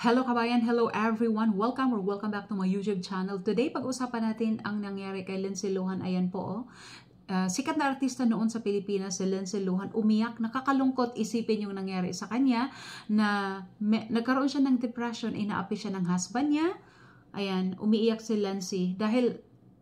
Hello kabayan, hello everyone. Welcome back to my YouTube channel. Today, pag-usapan natin ang nangyari kay Lindsay Lohan. Ayan po, oh. Sikat na artista noon sa Pilipinas, si Lindsay Lohan, umiyak. Nakakalungkot isipin yung nangyari sa kanya na nagkaroon siya ng depression, inaapi siya ng husband niya. Ayan, umiiyak si Lindsay dahil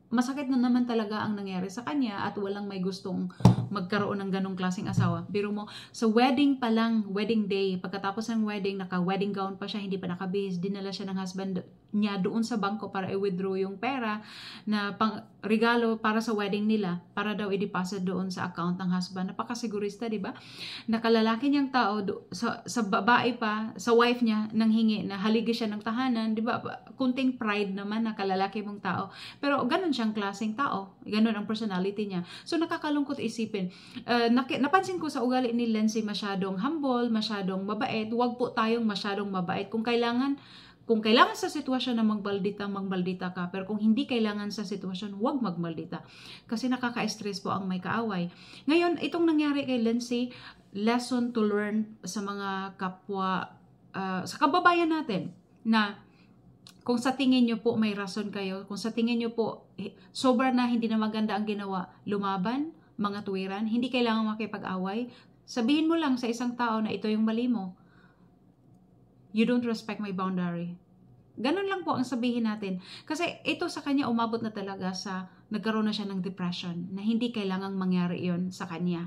masakit na naman talaga ang nangyari sa kanya at walang may gustong magkaroon ng ganong klaseng asawa. Biro mo, sa wedding pa lang, wedding day, pagkatapos ng wedding, naka-wedding gown pa siya, hindi pa nakabihis, dinala siya ng husband niya doon sa bangko para i-withdraw yung pera na pang regalo para sa wedding nila, para daw i-deposit doon sa account ng husband. Napakasigurista, di ba? Nakalalaki niyang tao, sa babae pa, sa wife niya, nanghingi na haligi siya ng tahanan, di ba? Kunting pride naman na kalalaki mong tao. Pero ganun siyang klaseng tao. Ganun ang personality niya. So nakakalungkot isipin. Napansin ko sa ugali ni Lindsay, masyadong humble, masyadong mabait. Huwag po tayong masyadong mabait. Kung kailangan sa sitwasyon na magbaldita ka. Pero kung hindi kailangan sa sitwasyon, huwag magmaldita. Kasi nakaka-stress po ang may kaaway. Ngayon, itong nangyari kay Lindsay, lesson to learn sa mga kapwa, sa kababayan natin, na kung sa tingin nyo po may rason kayo, kung sa tingin nyo po sobra na hindi na maganda ang ginawa, lumaban, mga tuwiran, hindi kailangan makipag-away. Sabihin mo lang sa isang tao na ito yung mali mo. You don't respect my boundary. Ganun lang po ang sabihin natin. Kasi ito sa kanya umabot na talaga sa nagkaroon na siya ng depression na hindi kailangang mangyari yon sa kanya.